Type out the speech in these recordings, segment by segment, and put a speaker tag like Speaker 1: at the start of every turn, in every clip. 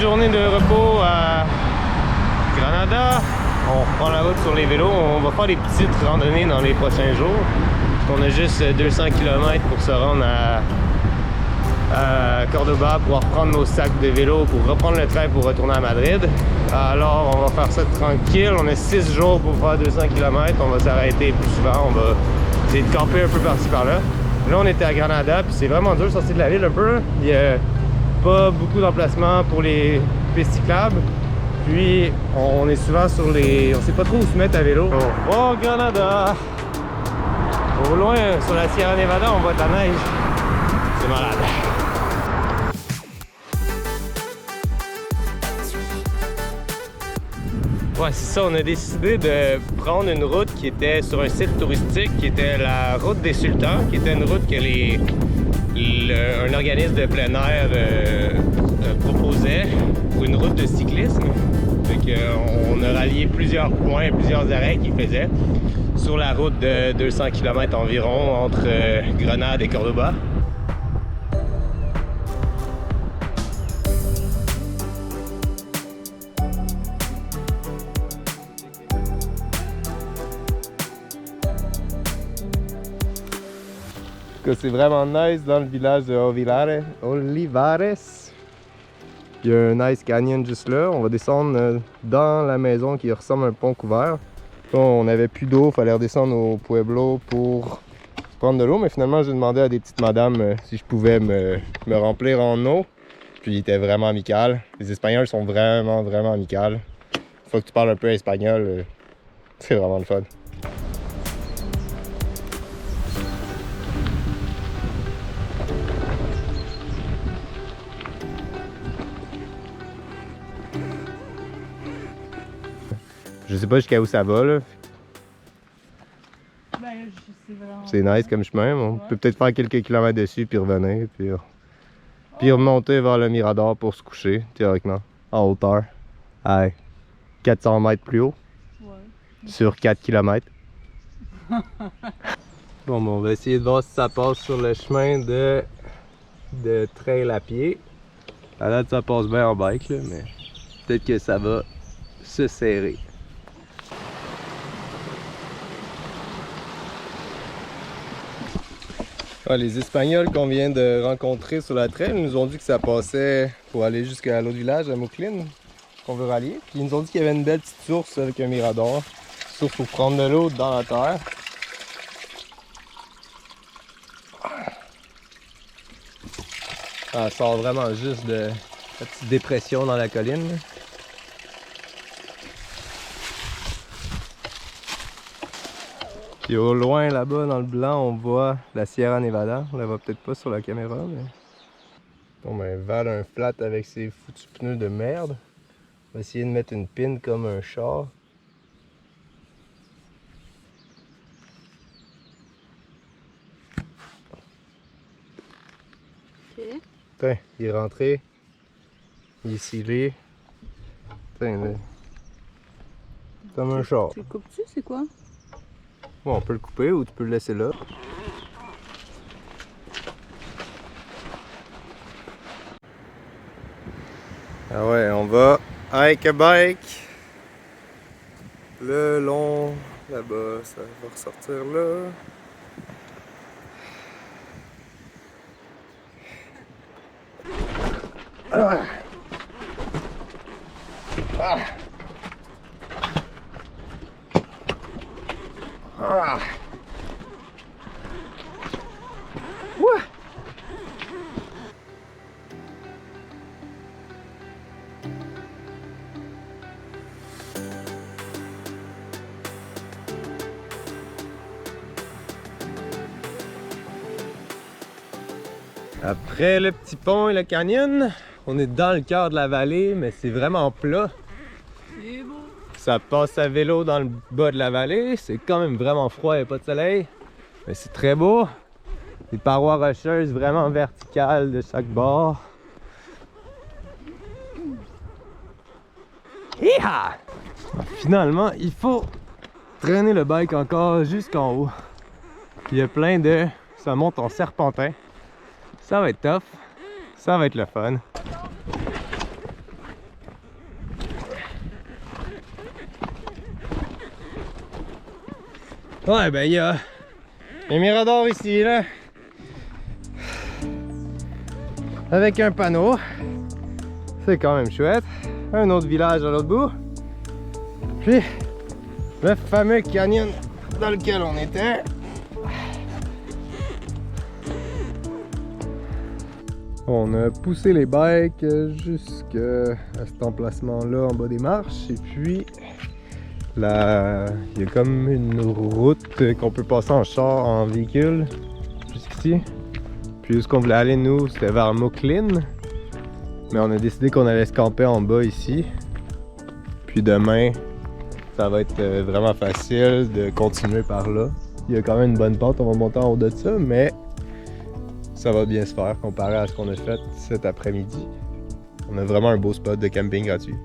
Speaker 1: journée de repos à Granada. On reprend la route sur les vélos. On va faire des petites randonnées dans les prochains jours. On a juste 200 km pour se rendre à Cordoba pour reprendre nos sacs de vélo pour reprendre le train pour retourner à Madrid. Alors on va faire ça tranquille. On a 6 jours pour faire 200 km. On va s'arrêter plus souvent. On va essayer de camper un peu par-ci par-là. Là on était à Granada puis c'est vraiment dur de sortir de la ville un peu. Il y a pas beaucoup d'emplacements pour les pistes cyclables. Puis on est souvent sur les... On sait pas trop où se mettre à vélo. Oh Granada! Au loin, sur la Sierra Nevada, on voit de la neige. C'est malade. Ouais, c'est ça. On a décidé de prendre une route qui était sur un site touristique, qui était la route des Sultans, qui était une route que un organisme de plein air proposait pour une route de cyclisme. On a rallié plusieurs points, plusieurs arrêts qu'il faisait sur la route de 200 km environ entre Grenade et Cordoba. C'est vraiment nice dans le village de Olivares. Il y a un nice canyon juste là. On va descendre dans la maison qui ressemble à un pont couvert. Là, on n'avait plus d'eau, il fallait redescendre au pueblo pour prendre de l'eau. Mais finalement, j'ai demandé à des petites madames si je pouvais me remplir en eau. Puis ils étaient vraiment amicales. Les Espagnols sont vraiment amicales. Une fois que tu parles un peu espagnol, c'est vraiment le fun. Je sais pas jusqu'à où ça va là.
Speaker 2: Ben,
Speaker 1: c'est nice comme chemin. On peut peut-être faire quelques kilomètres dessus puis revenir. Puis remonter vers le Mirador pour se coucher, théoriquement. En hauteur. À 400 mètres plus haut. Ouais. Sur 4 km. Bon, on va essayer de voir si ça passe sur le chemin de trail à pied. À date, ça passe bien en bike, là, mais peut-être que ça va se serrer. Ah, les Espagnols qu'on vient de rencontrer sur la trail nous ont dit que ça passait pour aller jusqu'à l'autre village, à Moclin, qu'on veut rallier. Puis ils nous ont dit qu'il y avait une belle petite source avec un mirador. Source pour prendre de l'eau dans la terre. Ça sort vraiment juste de la petite dépression dans la colline. Là. Puis au loin là-bas dans le blanc on voit la Sierra Nevada. On la voit peut-être pas sur la caméra mais... Bon ben Val a un flat avec ses foutus pneus de merde. On va essayer de mettre une pine comme un char.
Speaker 2: Ok.
Speaker 1: Tiens, il est rentré. Il est scellé. Tiens là. Comme un char.
Speaker 2: Tu le coupes-tu, c'est quoi?
Speaker 1: Bon, on peut le couper ou tu peux le laisser là. Ah ouais, on va hike a bike. Le long, là-bas, ça va ressortir là. Ah. Ah. Ah. Ouais. Après le petit pont et le canyon, on est dans le cœur de la vallée, mais c'est vraiment plat.
Speaker 2: C'est beau.
Speaker 1: Ça passe à vélo dans le bas de la vallée. C'est quand même vraiment froid, il n'y a pas de soleil. Mais c'est très beau. Des parois rocheuses vraiment verticales de chaque bord. Hi-ha! Finalement, il faut traîner le bike encore jusqu'en haut. Il y a plein de... Ça monte en serpentin. Ça va être tough. Ça va être le fun. Ouais, ben il y a un mirador ici, là. Avec un panneau. C'est quand même chouette. Un autre village à l'autre bout. Puis, le fameux canyon dans lequel on était. On a poussé les bikes jusqu'à cet emplacement-là en bas des marches. Et puis, là, il y a comme une route qu'on peut passer en char, en véhicule, jusqu'ici. Puis où ce qu'on voulait aller, nous, c'était vers Moclin. Mais on a décidé qu'on allait se camper en bas ici. Puis demain, ça va être vraiment facile de continuer par là. Il y a quand même une bonne pente, on va monter en haut de ça, mais ça va bien se faire comparé à ce qu'on a fait cet après-midi. On a vraiment un beau spot de camping gratuit.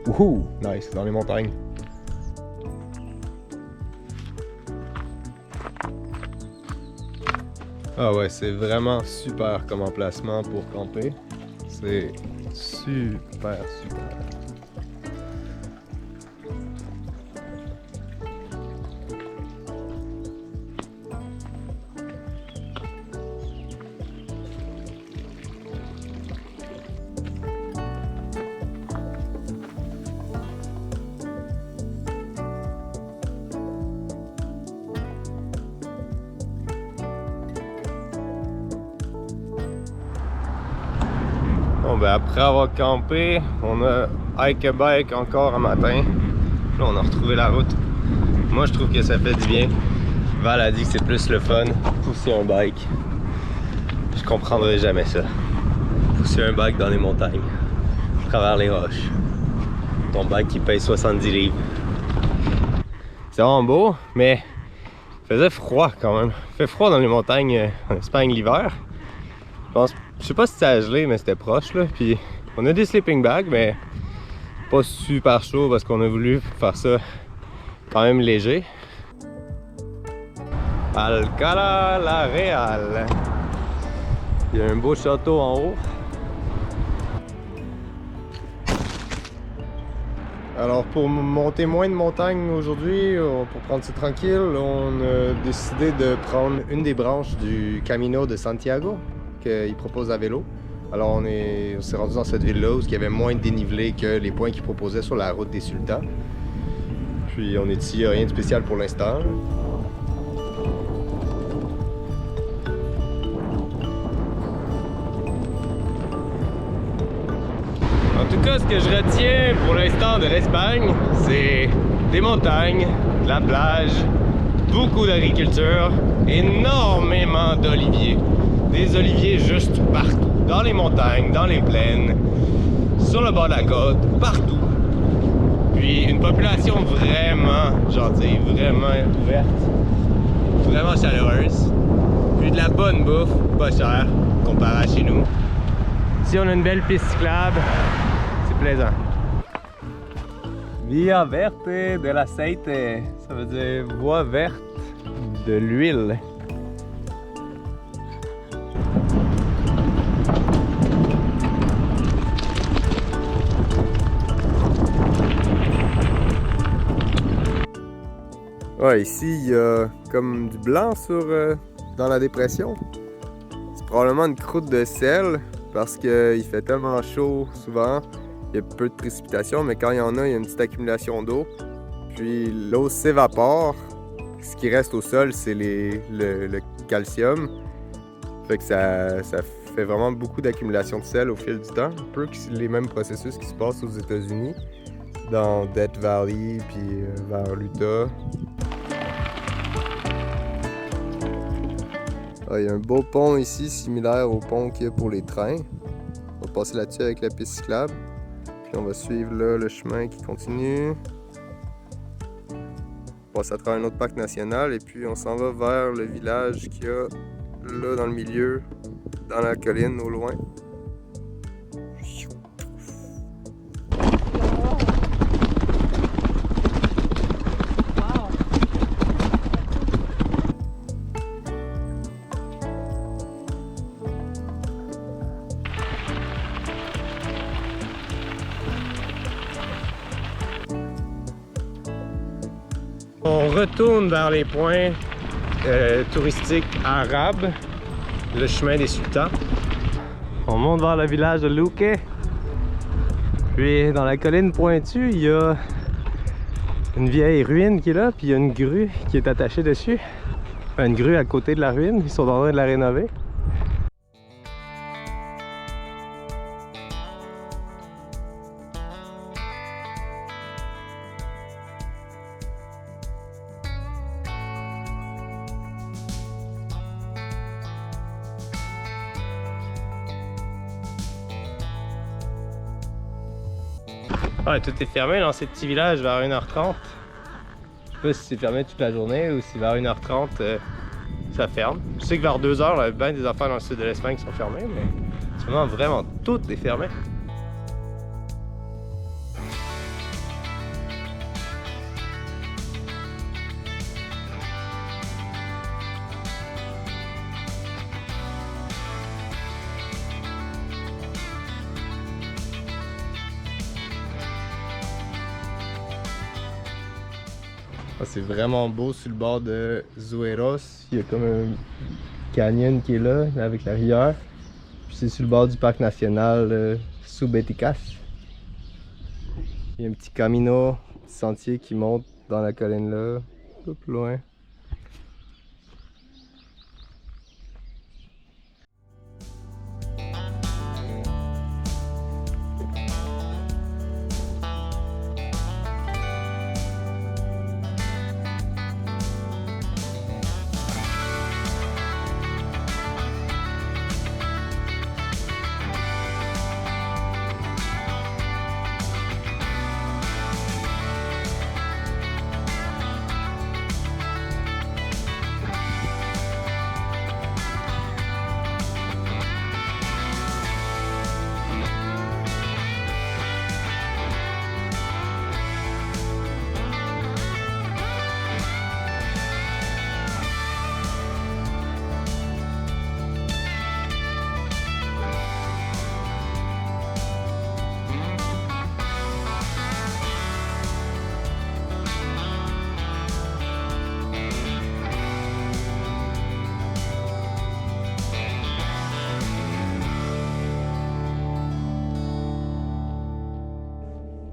Speaker 1: Wouhou! Nice, dans les montagnes. Ah ouais, c'est vraiment super comme emplacement pour camper. C'est super. Bon ben après avoir campé, on a hike a bike encore un matin. Là on a retrouvé la route. Moi je trouve que ça fait du bien. Val a dit que c'est plus le fun, pousser un bike. Je comprendrai jamais ça. Pousser un bike dans les montagnes, à travers les roches. Ton bike qui pèse 70 livres. C'est vraiment beau, mais il faisait froid quand même. Il fait froid dans les montagnes en Espagne l'hiver. Je sais pas si ça a gelé, mais c'était proche là. Puis on a des sleeping bags, mais pas super chaud parce qu'on a voulu faire ça quand même léger. Alcalá la Real. Il y a un beau château en haut. Alors pour monter moins de montagnes aujourd'hui, pour prendre ça tranquille, on a décidé de prendre une des branches du Camino de Santiago qu'il propose à vélo. Alors on s'est rendu dans cette ville-là où il y avait moins de dénivelé que les points qu'il proposait sur la route des Sultans. Puis on est ici, rien de spécial pour l'instant. En tout cas, ce que je retiens pour l'instant de l'Espagne, c'est des montagnes, de la plage, beaucoup d'agriculture, énormément d'oliviers. Des oliviers juste partout, dans les montagnes, dans les plaines, sur le bord de la côte, partout. Puis une population vraiment gentille, vraiment ouverte, vraiment chaleureuse. Puis de la bonne bouffe, pas chère, comparé à chez nous. Ici on a une belle piste cyclable, c'est plaisant. Via verte de l'aceite, ça veut dire voie verte de l'huile. Ouais, ici il y a comme du blanc dans la dépression. C'est probablement une croûte de sel parce qu'il fait tellement chaud souvent. Il y a peu de précipitations, mais quand il y en a, il y a une petite accumulation d'eau. Puis l'eau s'évapore. Ce qui reste au sol, c'est le calcium. Fait que ça fait vraiment beaucoup d'accumulation de sel au fil du temps. Un peu les mêmes processus qui se passent aux États-Unis, dans Death Valley puis vers l'Utah. Il y a un beau pont ici, similaire au pont qu'il y a pour les trains. On va passer là-dessus avec la piste cyclable. Puis on va suivre là le chemin qui continue. On passe à travers un autre parc national et puis on s'en va vers le village qu'il y a là dans le milieu, dans la colline au loin. On retourne vers les points touristiques arabes, le chemin des sultans. On monte vers le village de Louquet. Puis dans la colline pointue, il y a une vieille ruine qui est là, puis il y a une grue qui est attachée dessus. Une grue à côté de la ruine, ils sont en train de la rénover. Ouais, tout est fermé dans ces petits villages vers 1h30. Je sais pas si c'est fermé toute la journée ou si vers 1h30 ça ferme. Je sais que vers 2h, il y a bien des affaires dans le sud de l'Espagne qui sont fermées, mais vraiment tout est fermé. C'est vraiment beau sur le bord de Zueros. Il y a comme un canyon qui est là avec la rivière. Puis c'est sur le bord du parc national Subeticas. Il y a un petit camino, petit sentier qui monte dans la colline là, un peu plus loin.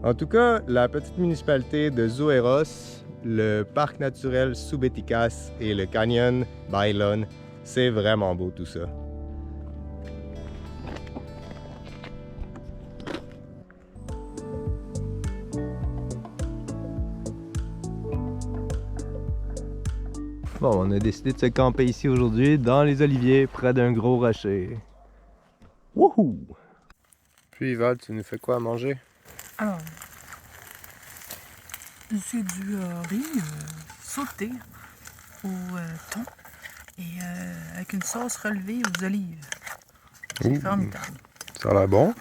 Speaker 1: En tout cas, la petite municipalité de Zueros, le parc naturel Subeticas et le canyon Bailón, c'est vraiment beau tout ça. Bon, on a décidé de se camper ici aujourd'hui dans les oliviers près d'un gros rocher. Wouhou! Puis Val, tu nous fais quoi à manger?
Speaker 2: Alors, c'est du riz sauté au thon et avec une sauce relevée aux olives. C'est formidable.
Speaker 1: Ça a l'air bon.